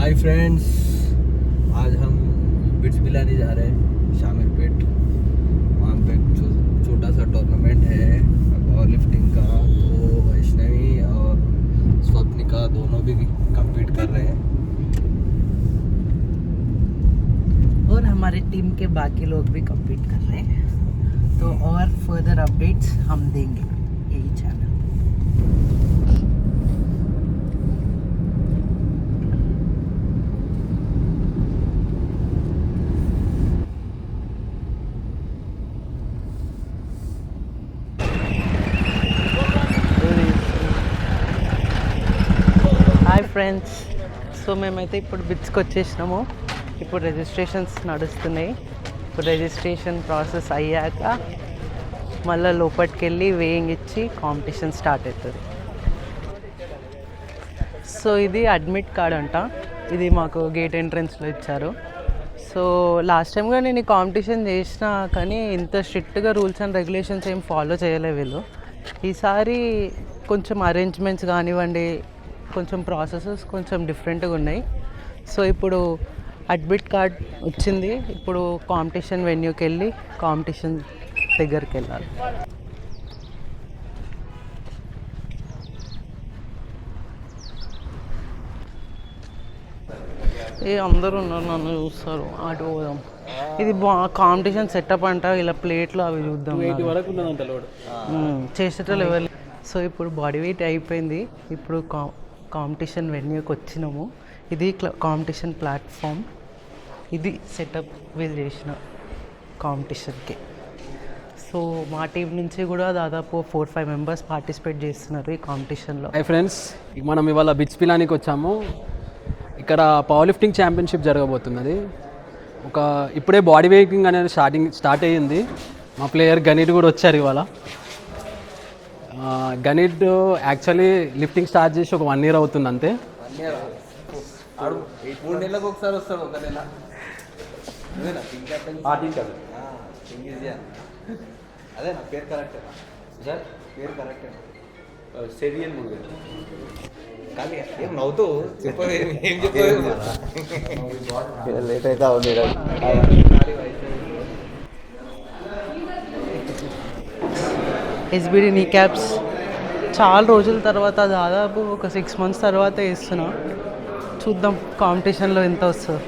Hi friends, आज हम bits पिलाने जा रहे हैं शामिर पेट। वहाँ पे छोटा सा टूर्नामेंट है पावर लिफ्टिंग का, तो वैष्णवी और स्वप्निका दोनों भी compete कर रहे हैं और हमारे टीम के बाकी लोग भी compete कर रहे हैं। तो और फर्दर अपडेट्स हम देंगे यही चैनल। హాయ్ ఫ్రెండ్స్, సో మేమైతే ఇప్పుడు బిట్స్కి వచ్చేసినాము. ఇప్పుడు రిజిస్ట్రేషన్స్ నడుస్తున్నాయి. ఇప్పుడు రిజిస్ట్రేషన్ ప్రాసెస్ అయ్యాక మళ్ళీ లోపలికి వెళ్ళి వేయింగ్ ఇచ్చి కాంపిటీషన్ స్టార్ట్ అవుతుంది. సో ఇది అడ్మిట్ కార్డ్ అంట. ఇది మాకు గేట్ ఎంట్రన్స్లో ఇచ్చారు. సో లాస్ట్ టైం కూడా నేను ఈ కాంపిటీషన్ చేసిన, కానీ ఇంత స్ట్రిక్ట్గా రూల్స్ అండ్ రెగ్యులేషన్స్ ఏం ఫాలో చేయలేదు వీళ్ళు. ఈసారి కొంచెం అరేంజ్మెంట్స్ కానివ్వండి, కొంచెం ప్రాసెసెస్ కొంచెం డిఫరెంట్గా ఉన్నాయి. సో ఇప్పుడు అడ్మిట్ కార్డ్ వచ్చింది. ఇప్పుడు కాంపిటీషన్ వెన్యూకి వెళ్ళి కాంపిటీషన్ దగ్గరికి వెళ్ళాలి. అందరూ ఉన్నారు, నన్ను చూస్తారు. అటు పోదాం. ఇది కాంపిటీషన్ సెటప్ అంట. ఇలా ప్లేట్లు అవి చూద్దాం. చేసేటోళ్ళు ఎవరు. సో ఇప్పుడు బాడీ వెయిట్ అయిపోయింది. ఇప్పుడు కాంపిటీషన్ వెన్యూకి వచ్చినాము. ఇది కాంపిటీషన్ ప్లాట్ఫామ్. ఇది సెటప్ వీళ్ళు చేసిన కాంపిటీషన్కి. సో మా టీం నుంచి కూడా దాదాపు 4-5 మెంబర్స్ పార్టిసిపేట్ చేస్తున్నారు ఈ కాంపిటీషన్లో. హాయ్ ఫ్రెండ్స్, మనం ఇవాళ బిట్స్ పిలానికి వచ్చాము. ఇక్కడ పవర్ లిఫ్టింగ్ ఛాంపియన్షిప్ జరగబోతున్నది. ఇప్పుడే బాడీ వెయిటింగ్ అనేది స్టార్ట్ అయ్యింది. మా ప్లేయర్ గణిట్ కూడా వచ్చారు ఇవాళ. గణిట్ యాక్చువల్లీ లిఫ్టింగ్ స్టార్ట్ చేసి ఒక 1 year అవుతుంది అంతే. 3 నెలలకు ఒకసారి వస్తాడు. ఒక నెల అదే నా పేరు కరెక్ట్ సార్, పేరు కరెక్ట్ సెరియన్ మూవీ. కానీ ఏం నవ్వుతూ చెప్పదు, ఏం చెప్పలేదు. లేట్ అవుతా ఉంది. ఎస్బిడి నీ క్యాప్స్ చాలా రోజుల తర్వాత, దాదాపు ఒక 6 months తర్వాత వేస్తున్నా. చూద్దాం కాంపిటీషన్లో ఎంత వస్తుందో.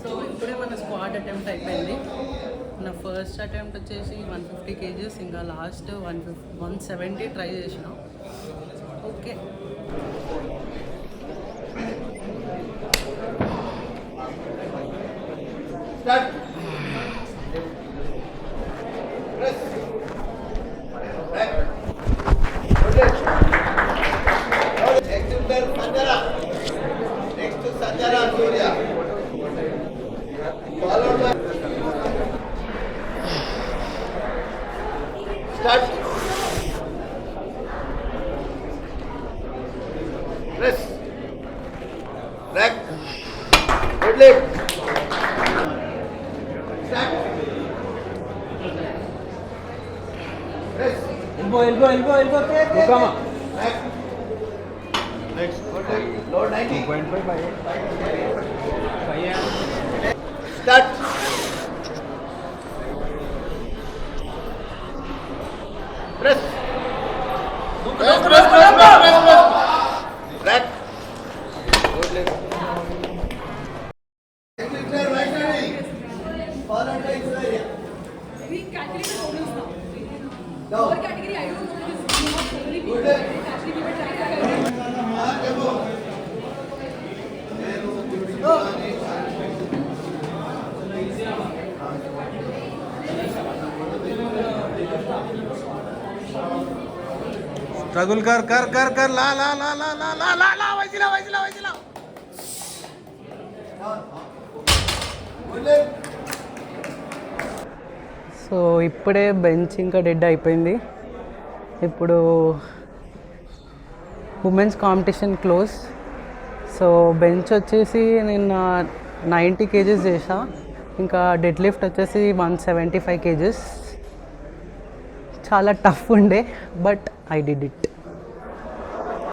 సో ఇప్పుడే మన స్క్వాడ్ అటెంప్ట్ అయిపోయింది. నా ఫస్ట్ అటెంప్ట్ వచ్చేసి 150 kgs, ఇంకా లాస్ట్ 170 ట్రై చేసిన. Okay, elbow, next, load 90. 2.5 by 8. Start. Press. Press. Rack. Good leg. Forward by Israel. We category the bonus now. Lower category I don't know. Good leg. Actually we were trying to struggle कर ला वैसिला so so ఇప్పుడే bench ఇంకా dead అయిపోయింది. ఇప్పుడు women's competition close. So bench వచ్చేసి నిన్న 90 kgs చేసా, ఇంకా dead lift వచ్చేసి 175 kgs. చాలా టఫ్ ఉండే, బట్ ఐ డిడ్ ఇట్.